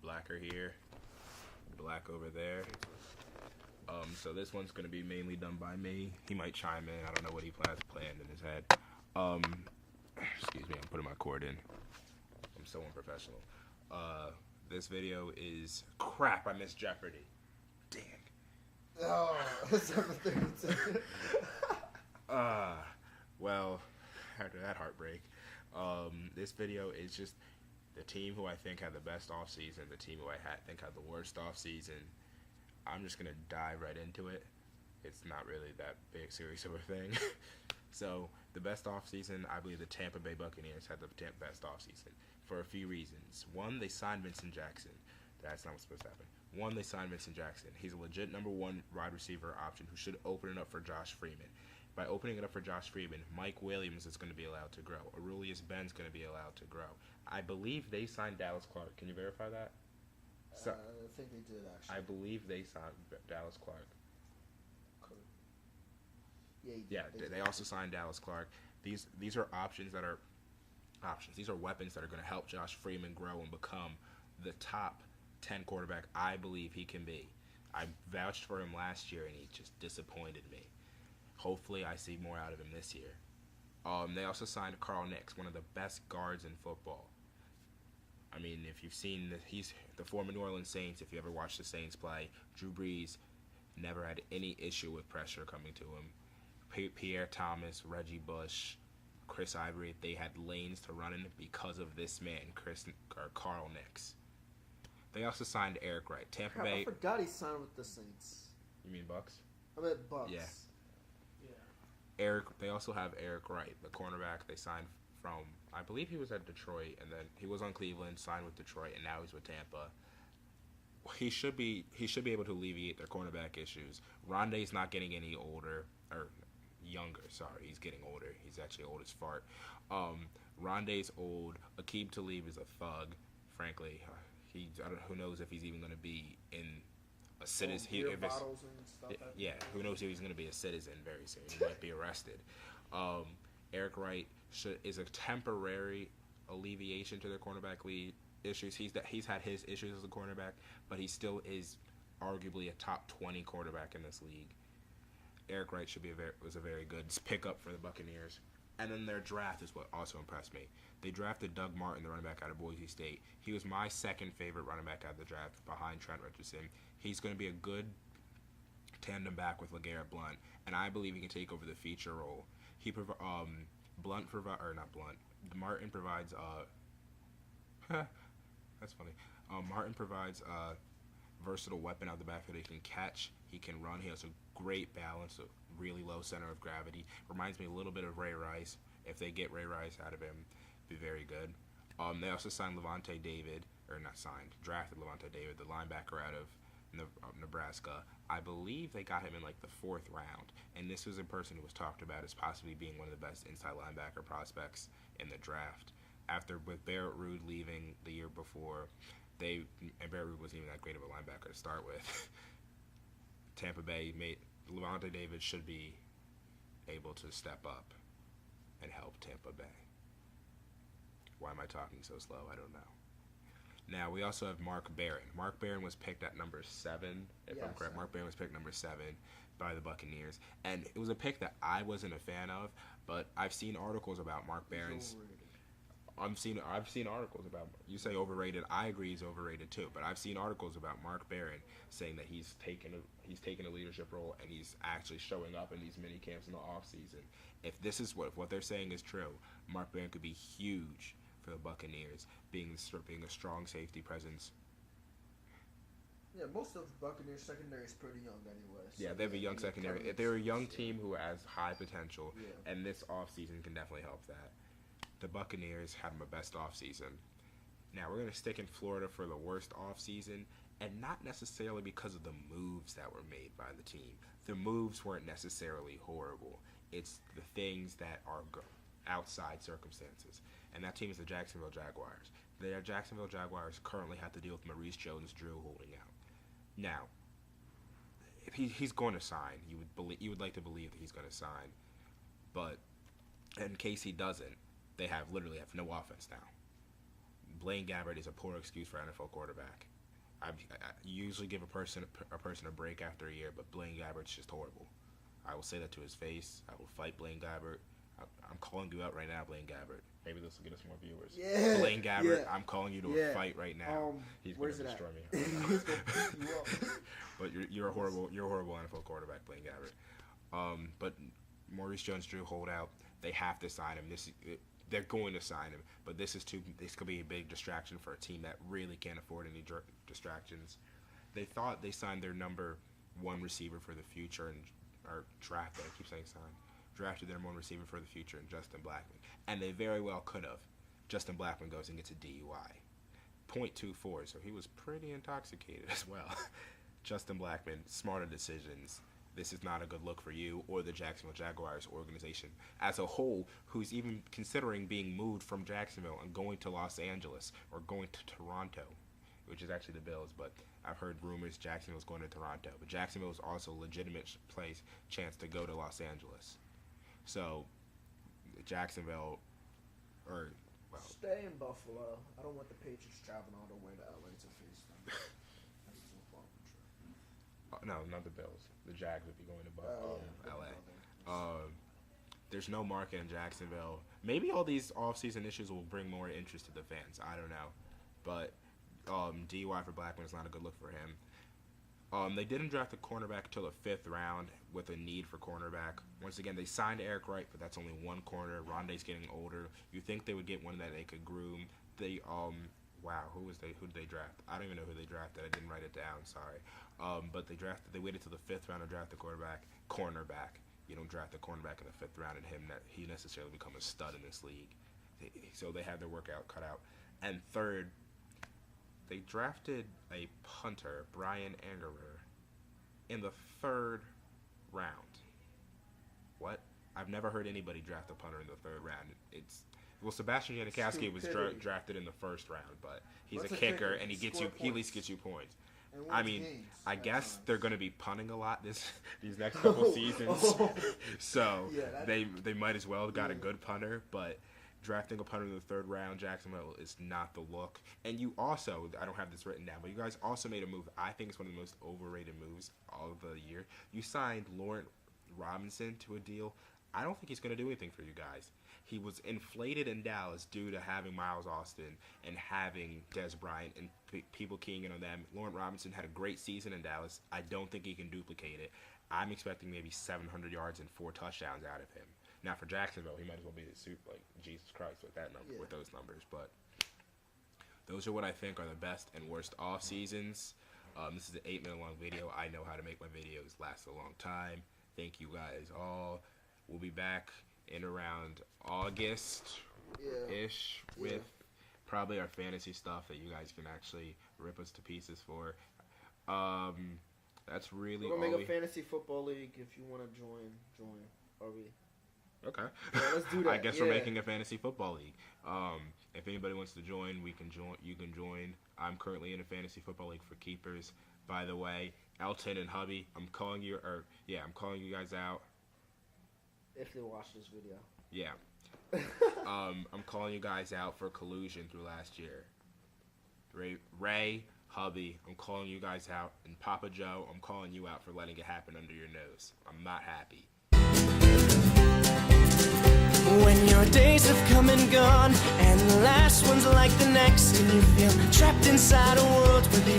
blacker here, black over there. So this one's going to be mainly done by me. He might chime in. I don't know what he planned in his head. Excuse me, I'm putting my cord in. I'm so unprofessional. This video is crap. I missed Jeopardy. Dang. Oh, that's everything. Well, after that heartbreak, this video is just the team who I think had the best offseason, the team who I think had the worst offseason. I'm just going to dive right into it. It's not really that big serious of a thing. So, the best offseason, I believe the Tampa Bay Buccaneers had the best offseason for a few reasons. One, they signed Vincent Jackson. That's not what's supposed to happen. One, they signed Vincent Jackson. He's a legit number one wide receiver option who should open it up for Josh Freeman. By opening it up for Josh Freeman, Mike Williams is going to be allowed to grow. Aurelius Ben's going to be allowed to grow. I believe they signed Dallas Clark. Can you verify that? I think they did, actually. I believe they signed Dallas Clark. Yeah, they also signed Dallas Clark. These are options that are options. These are weapons that are going to help Josh Freeman grow and become the top 10 quarterback I believe he can be. I vouched for him last year, and he just disappointed me. Hopefully, I see more out of him this year. They also signed Carl Nix, one of the best guards in football. I mean, if you've seen he's the former New Orleans Saints. If you ever watched the Saints play, Drew Brees never had any issue with pressure coming to him. Pierre Thomas, Reggie Bush, Chris Ivory, they had lanes to run in because of this man, Carl Nix. They also signed Eric Wright. Tampa Bay. I forgot he signed with the Saints. You mean Bucks? I meant Bucks. Yeah. They also have Eric Wright, the cornerback they signed from, I believe he was at Detroit, and then he was on Cleveland, signed with Detroit, and now he's with Tampa. He should be able to alleviate their cornerback issues. Rondé's not getting any older, or younger, sorry. He's getting older. He's actually old as fart. Rondé's old. Aqib Talib is a thug, frankly. Who knows if he's even going to be in a citizen. Who knows if he's going to be a citizen very soon. He might be arrested. Eric Wright is a temporary alleviation to their cornerback lead issues. He's had his issues as a cornerback, but he still is arguably a top 20 quarterback in this league. Eric Wright was a very good pickup for the Buccaneers. And then their draft is what also impressed me. They drafted Doug Martin, the running back out of Boise State. He was my second favorite running back out of the draft behind Trent Richardson. He's going to be a good tandem back with LeGarrette Blount, and I believe he can take over the feature role. Martin provides that's funny. Martin provides a versatile weapon out of the backfield. He can catch, he can run. He has a great balance, a really low center of gravity. Reminds me a little bit of Ray Rice. If they get Ray Rice out of him, be very good. They also signed drafted Levante David, the linebacker out of Nebraska. I believe they got him in like the 4th round, and this was a person who was talked about as possibly being one of the best inside linebacker prospects in the draft. With Barrett Ruud leaving the year before, and Barrett Ruud wasn't even that great of a linebacker to start with. Tampa Bay Levante David should be able to step up and help Tampa Bay. Why am I talking so slow? I don't know. Now, we also have Mark Barron. Mark Barron was picked at number 7, if I'm correct. Mark Barron was picked number 7 by the Buccaneers. And it was a pick that I wasn't a fan of, but I've seen articles about Mark Barron's. I've seen articles about. You say overrated. I agree he's overrated too. But I've seen articles about Mark Barron saying that he's taken a leadership role and he's actually showing up in these mini camps in the off season. If this is what they're saying is true, Mark Barron could be huge for the Buccaneers, being a strong safety presence. Yeah, most of the Buccaneers secondary is pretty young anyway. So yeah, they have a young secondary. They're a young team who has high potential, and this offseason can definitely help that. The Buccaneers had the best offseason. Now, we're going to stick in Florida for the worst offseason, and not necessarily because of the moves that were made by the team. The moves weren't necessarily horrible. It's the things that are outside circumstances. And that team is the Jacksonville Jaguars. The Jacksonville Jaguars currently have to deal with Maurice Jones-Drew holding out. Now, if he's going to sign, you would like to believe that he's going to sign. But in case he doesn't, they literally have no offense now. Blaine Gabbert is a poor excuse for NFL quarterback. I usually give a person a break after a year, but Blaine Gabbert's just horrible. I will say that to his face. I will fight Blaine Gabbert. I'm calling you out right now, Blaine Gabbert. Maybe this will get us more viewers. Yeah. Blaine Gabbert, yeah. I'm calling you to a fight right now. He's going to destroy me. He's gonna pick you up. But you're a horrible NFL quarterback, Blaine Gabbert. But Maurice Jones-Drew holdout. They have to sign him. They're going to sign him, but this could be a big distraction for a team that really can't afford any distractions. They thought they signed their number one receiver for the future or drafted. I keep saying sign. Drafted their one receiver for the future in Justin Blackman, and they very well could have. Justin Blackman goes and gets a DUI, .24, so he was pretty intoxicated as well. Justin Blackman, smarter decisions. This is not a good look for you or the Jacksonville Jaguars organization as a whole, who's even considering being moved from Jacksonville and going to Los Angeles or going to Toronto, which is actually the Bills, but I've heard rumors Jacksonville's going to Toronto. But Jacksonville is also a legitimate chance to go to Los Angeles. So, Jacksonville, stay in Buffalo. I don't want the Patriots traveling all the way to LA to face them. No, not the Bills. The Jags would be going to LA. There's no market in Jacksonville. Maybe all these offseason issues will bring more interest to the fans. I don't know. But DUI for Blackman is not a good look for him. They didn't draft a cornerback until the 5th round with a need for cornerback. Once again, they signed Eric Wright, but that's only one corner. Rondé's getting older. You think they would get one that they could groom. Who did they draft? I don't even know who they drafted. I didn't write it down. Sorry. But they waited till the 5th round to draft the cornerback. You don't draft a cornerback in the 5th round and he necessarily become a stud in this league. So they had their workout cut out. And third, they drafted a punter, Brian Angerer, in the 3rd round. What? I've never heard anybody draft a punter in the 3rd round. Sebastian Janikowski was drafted in the 1st round, but he's a kicker and he at least gets you points. I mean, I guess they're going to be punting a lot these next couple seasons, so they might as well have got a good punter. But drafting a punter in the 3rd round, Jacksonville, is not the look. And you also, I don't have this written down, but you guys also made a move. I think it's one of the most overrated moves all of the year. You signed Laurent Robinson to a deal. I don't think he's going to do anything for you guys. He was inflated in Dallas due to having Miles Austin and having Dez Bryant and people keying in on them. Laurent Robinson had a great season in Dallas. I don't think he can duplicate it. I'm expecting maybe 700 yards and 4 touchdowns out of him. Now for Jacksonville, he might as well be like Jesus Christ with that number, with those numbers. But those are what I think are the best and worst off seasons. This is an 8-minute long video. I know how to make my videos last a long time. Thank you guys all. We'll be back in around August-ish with probably our fantasy stuff that you guys can actually rip us to pieces for. That's really all. We'll make a fantasy football league. If you want to join. Are we? Okay. Yeah, let's do that. I guess we're making a fantasy football league. If anybody wants to join, we can join. You can join. I'm currently in a fantasy football league for keepers. By the way, Elton and Hubby, I'm calling you guys out. If they watch this video. Yeah. I'm calling you guys out for collusion through last year. Ray, Hubby, I'm calling you guys out. And Papa Joe, I'm calling you out for letting it happen under your nose. I'm not happy. When your days have come and gone, and the last one's like the next, and you feel trapped inside a world where they